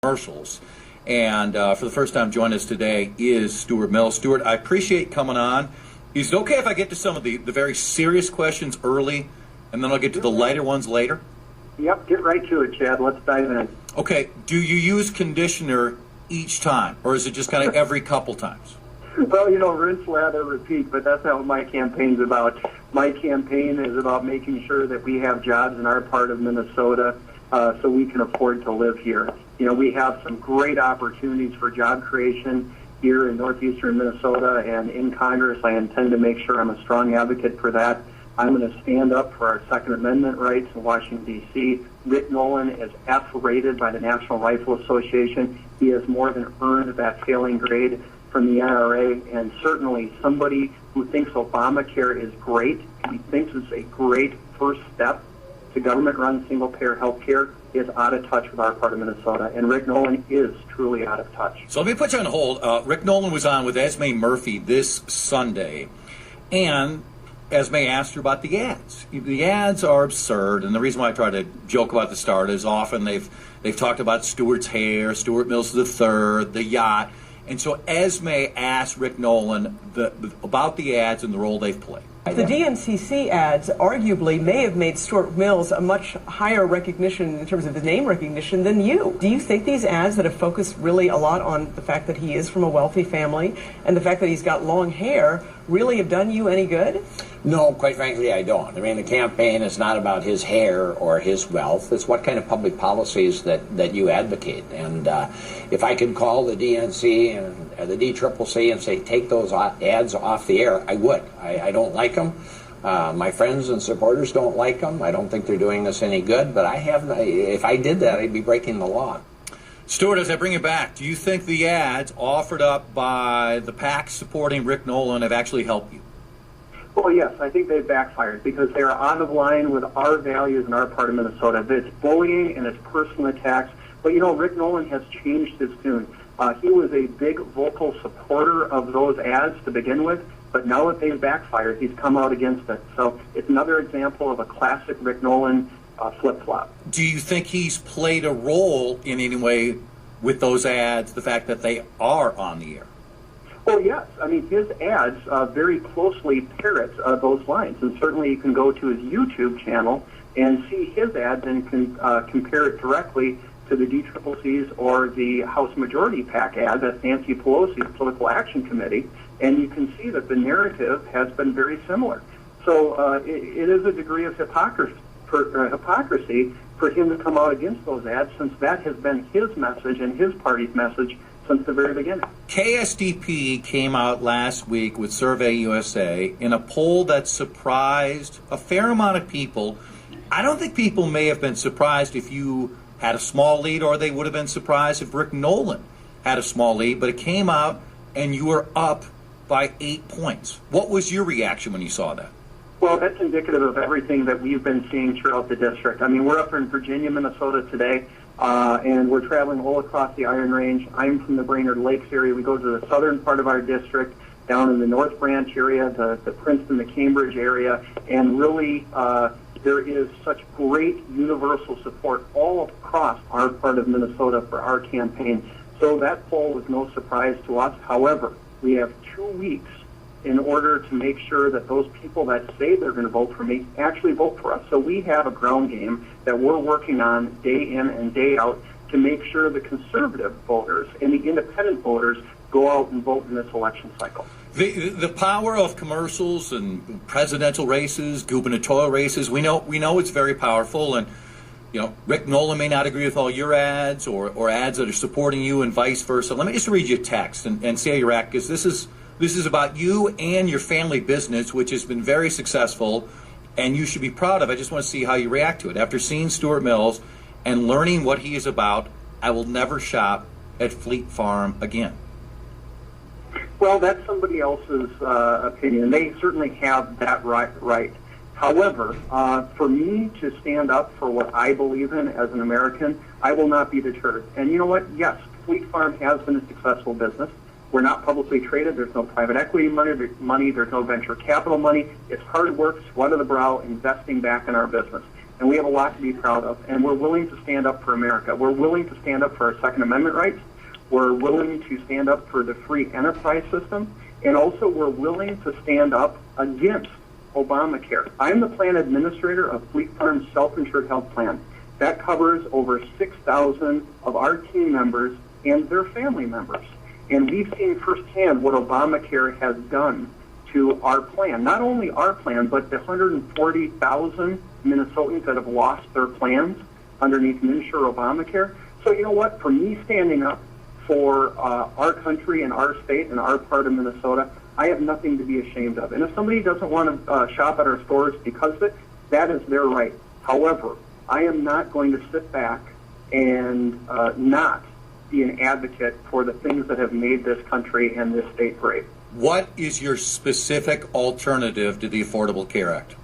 commercials. And for the first time joining us today is Stuart Mills. Stuart, I appreciate coming on. Is it okay if I get to some of the very serious questions early, and then I'll get to the lighter ones later? Yep, get right to it, Chad. Let's dive in. Okay, do you use conditioner each time, or is it just kind of every couple times? Well, rinse, lather, repeat, but that's not what my campaign's about. My campaign is about making sure that we have jobs in our part of Minnesota so we can afford to live here. We have some great opportunities for job creation here in northeastern Minnesota, and in Congress I intend to make sure I'm a strong advocate for that. I'm going to stand up for our Second Amendment rights in Washington, D.C. Rick Nolan is F-rated by the National Rifle Association. He has more than earned that failing grade from the NRA, and certainly somebody who thinks Obamacare is great, he thinks it's a great first step to government-run single-payer health care, is out of touch with our part of Minnesota, and Rick Nolan is truly out of touch. So let me put you on hold. Rick Nolan was on with Esme Murphy this Sunday, and Esme asked her about the ads. The ads are absurd, and the reason why I try to joke about the start is often they've talked about Stuart's hair, Stuart Mills III, the yacht, and so Esme asked Rick Nolan about the ads and the role they've played. The DNCC ads arguably may have made Stuart Mills a much higher recognition in terms of his name recognition than you. Do you think these ads that have focused really a lot on the fact that he is from a wealthy family and the fact that he's got long hair really have done you any good? No, quite frankly, I don't. I mean, the campaign is not about his hair or his wealth. It's what kind of public policies that you advocate. And if I could call the DNC and the DCCC and say, take those ads off the air, I would. I don't like them. My friends and supporters don't like them. I don't think they're doing us any good. But if I did that, I'd be breaking the law. Stuart, as I bring it back, do you think the ads offered up by the PAC supporting Rick Nolan have actually helped you? Well, yes, I think they've backfired because they are out of line with our values in our part of Minnesota. It's bullying and it's personal attacks. But, Rick Nolan has changed his tune. He was a big vocal supporter of those ads to begin with, but now that they've backfired, he's come out against it. So it's another example of a classic Rick Nolan flip-flop. Do you think he's played a role in any way with those ads, the fact that they are on the air? Well, yes. I mean, his ads very closely parrot those lines, and certainly you can go to his YouTube channel and see his ads and can compare it directly to the DCCC's or the House Majority PAC ad, that's Nancy Pelosi's Political Action Committee, and you can see that the narrative has been very similar. So it is a degree of hypocrisy for him to come out against those ads, since that has been his message and his party's message since the very beginning. KSDP came out last week with Survey USA in a poll that surprised a fair amount of people. I don't think people may have been surprised if you had a small lead, or they would have been surprised if Rick Nolan had a small lead, but it came out and you were up by 8 points. What was your reaction when you saw that? Well, that's indicative of everything that we've been seeing throughout the district. I mean, we're up in Virginia, Minnesota today, and we're traveling all across the Iron Range. I'm from the Brainerd Lakes area. We go to the southern part of our district, down in the North Branch area, the Princeton, the Cambridge area, and really there is such great universal support all across our part of Minnesota for our campaign. So that poll was no surprise to us. However, we have 2 weeks in order to make sure that those people that say they're going to vote for me actually vote for us. So we have a ground game that we're working on day in and day out to make sure the conservative voters and the independent voters go out and vote in this election cycle. The power of commercials and presidential races, gubernatorial races, we know it's very powerful, and Rick Nolan may not agree with all your ads or ads that are supporting you and vice versa. Let me just read you a text and see how you react, because this is about you and your family business, which has been very successful, and you should be proud of. I just want to see how you react to it. After seeing Stuart Mills and learning what he is about, I will never shop at Fleet Farm again. Well, that's somebody else's opinion. They certainly have that right. However, for me to stand up for what I believe in as an American, I will not be deterred. And you know what? Yes, Fleet Farm has been a successful business. We're not publicly traded. There's no private equity money. There's no venture capital money. It's hard work, sweat of the brow, investing back in our business. and we have a lot to be proud of, and we're willing to stand up for America. We're willing to stand up for our Second Amendment rights. We're willing to stand up for the free enterprise system, and also we're willing to stand up against Obamacare. I'm the plan administrator of Fleet Farm's self-insured health plan. That covers over 6,000 of our team members and their family members. And we've seen firsthand what Obamacare has done to our plan. Not only our plan, but the 140,000 Minnesotans that have lost their plans underneath Insure Obamacare. So you know what? For me standing up for our country and our state and our part of Minnesota, I have nothing to be ashamed of. And if somebody doesn't want to shop at our stores because of it, that is their right. However, I am not going to sit back and not be an advocate for the things that have made this country and this state great. What is your specific alternative to the Affordable Care Act?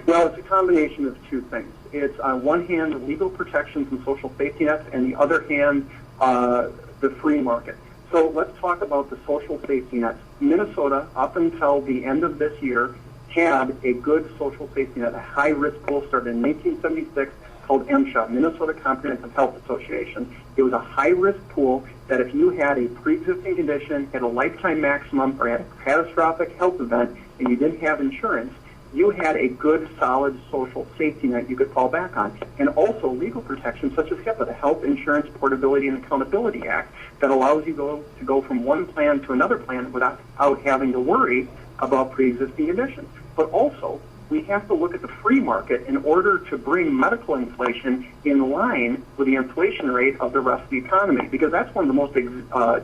Well, it's a combination of two things. It's on one hand legal protections and social safety nets, and the other hand the free market. So let's talk about the social safety nets. Minnesota, up until the end of this year, had a good social safety net. A high-risk pool started in 1976 called MSHA, Minnesota Comprehensive Health Association. It was a high-risk pool that if you had a pre-existing condition, had a lifetime maximum, or had a catastrophic health event, and you didn't have insurance, you had a good, solid social safety net you could fall back on. And also legal protections such as HIPAA, the Health Insurance Portability and Accountability Act, that allows you to go from one plan to another plan without having to worry about pre-existing conditions. But also, we have to look at the free market in order to bring medical inflation in line with the inflation rate of the rest of the economy, because that's one of the most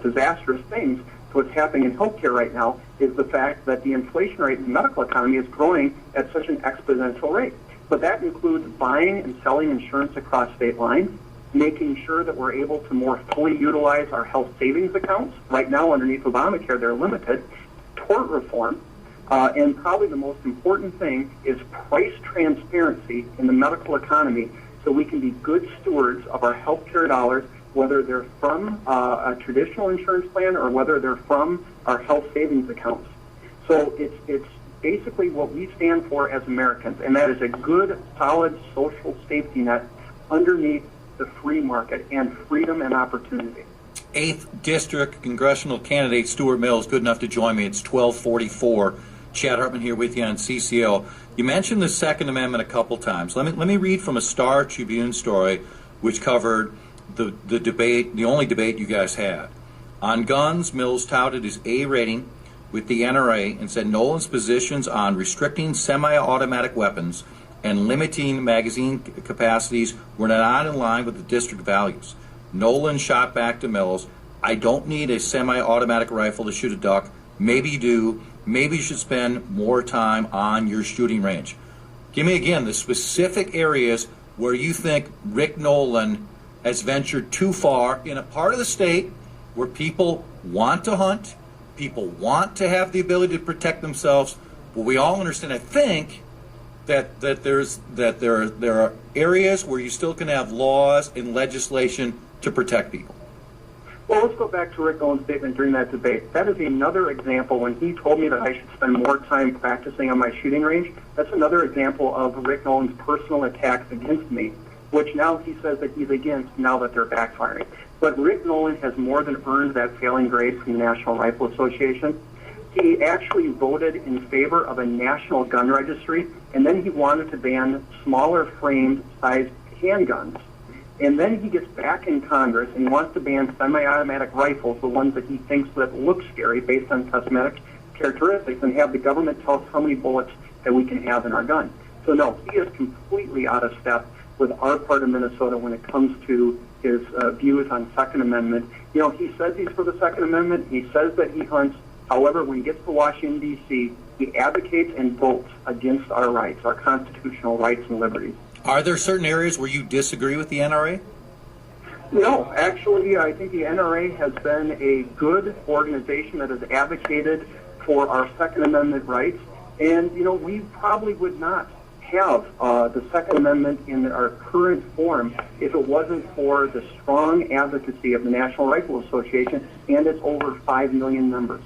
disastrous things to what's happening in healthcare right now, is the fact that the inflation rate in the medical economy is growing at such an exponential rate. But that includes buying and selling insurance across state lines, making sure that we're able to more fully utilize our health savings accounts. Right now, underneath Obamacare, they're limited. Tort reform, and probably the most important thing is price transparency in the medical economy, so we can be good stewards of our healthcare dollars, whether they're from a traditional insurance plan or whether they're from our health savings accounts. So it's basically what we stand for as Americans, and that is a good, solid social safety net underneath the free market and freedom and opportunity. 8th District Congressional candidate Stuart Mills, good enough to join me. It's 1244. Chad Hartman here with you on CCO. You mentioned the Second Amendment a couple times. Let me read from a Star Tribune story which covered the debate, the only debate you guys had. On guns, Mills touted his A rating with the NRA and said Nolan's positions on restricting semi-automatic weapons and limiting magazine capacities were not in line with the district values. Nolan shot back to Mills, "I don't need a semi-automatic rifle to shoot a duck. Maybe you do. Maybe you should spend more time on your shooting range." Give me again the specific areas where you think Rick Nolan has ventured too far in a part of the state where people want to hunt, people want to have the ability to protect themselves, but we all understand, I think, that there are areas where you still can have laws and legislation to protect people. Well, let's go back to Rick Nolan's statement during that debate. That is another example when he told me that I should spend more time practicing on my shooting range. That's another example of Rick Nolan's personal attacks against me, which now he says that he's against now that they're backfiring. But Rick Nolan has more than earned that failing grade from the National Rifle Association. He actually voted in favor of a national gun registry, and then he wanted to ban smaller framed sized handguns. And then he gets back in Congress and he wants to ban semi-automatic rifles, the ones that he thinks that look scary based on cosmetic characteristics, and have the government tell us how many bullets that we can have in our gun. So no, he is completely out of step with our part of Minnesota when it comes to his views on Second Amendment. You know, he says he's for the Second Amendment. He says that he hunts. However, when he gets to Washington, D.C., he advocates and votes against our rights, our constitutional rights and liberties. Are there certain areas where you disagree with the NRA? No, actually, I think the NRA has been a good organization that has advocated for our Second Amendment rights. And, you know, we probably would not have the Second Amendment in our current form if it wasn't for the strong advocacy of the National Rifle Association and its over 5 million members.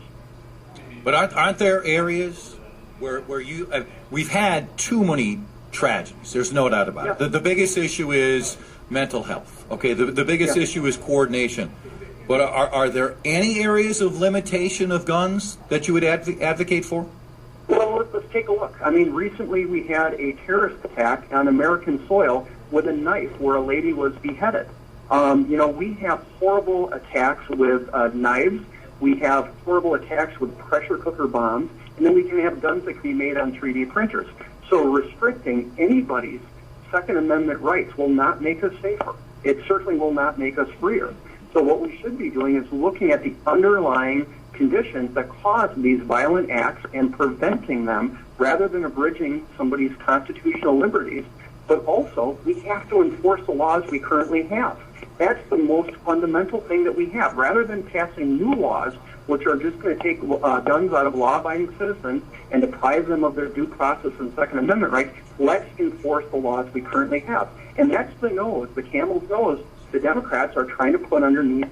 But aren't there areas where you we've had too many tragedies. There's no doubt about it. The biggest issue is mental health. Okay, the biggest issue is coordination. But are there any areas of limitation of guns that you would advocate for? Well, let's take a look. I mean, recently we had a terrorist attack on American soil with a knife where a lady was beheaded. We have horrible attacks with knives. We have horrible attacks with pressure cooker bombs. And then we can have guns that can be made on 3D printers. So restricting anybody's Second Amendment rights will not make us safer. It certainly will not make us freer. So what we should be doing is looking at the underlying conditions that cause these violent acts and preventing them rather than abridging somebody's constitutional liberties. But also, we have to enforce the laws we currently have. That's the most fundamental thing that we have. Rather than passing new laws, which are just going to take guns out of law-abiding citizens and deprive them of their due process and Second Amendment rights, let's enforce the laws we currently have. And that's the nose, the camel's nose, the Democrats are trying to put underneath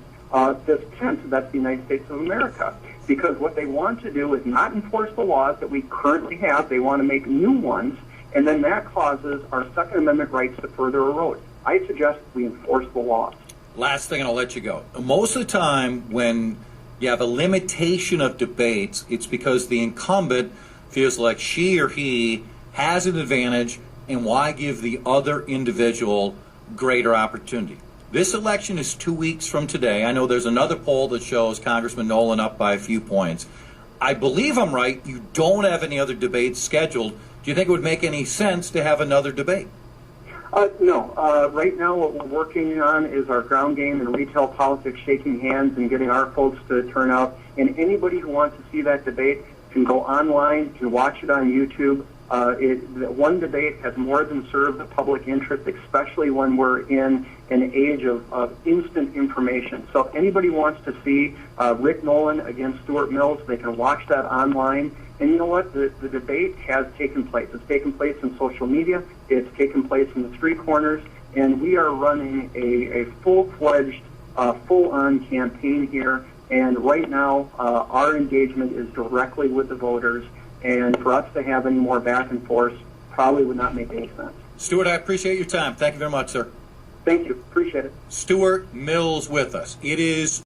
this tent that's the United States of America. Because what they want to do is not enforce the laws that we currently have. They want to make new ones, and then that causes our Second Amendment rights to further erode. I suggest we enforce the laws. Last thing, and I'll let you go. Most of the time when you have a limitation of debates, it's because the incumbent feels like she or he has an advantage, and why give the other individual greater opportunity? This election is 2 weeks from today. I know there's another poll that shows Congressman Nolan up by a few points. I believe I'm right. You don't have any other debates scheduled. Do you think it would make any sense to have another debate? No. Right now what we're working on is our ground game and retail politics, shaking hands and getting our folks to turn out. And anybody who wants to see that debate can go online, can watch it on YouTube. One debate has more than served the public interest, especially when we're in an age of instant information. So if anybody wants to see Rick Nolan against Stuart Mills, they can watch that online. And you know what? The debate has taken place. It's taken place in social media. It's taken place in the street corners. And we are running a full-fledged, full-on campaign here. And right now, our engagement is directly with the voters. And for us to have any more back and forth probably would not make any sense. Stuart, I appreciate your time. Thank you very much, sir. Thank you. Appreciate it. Stuart Mills with us. It is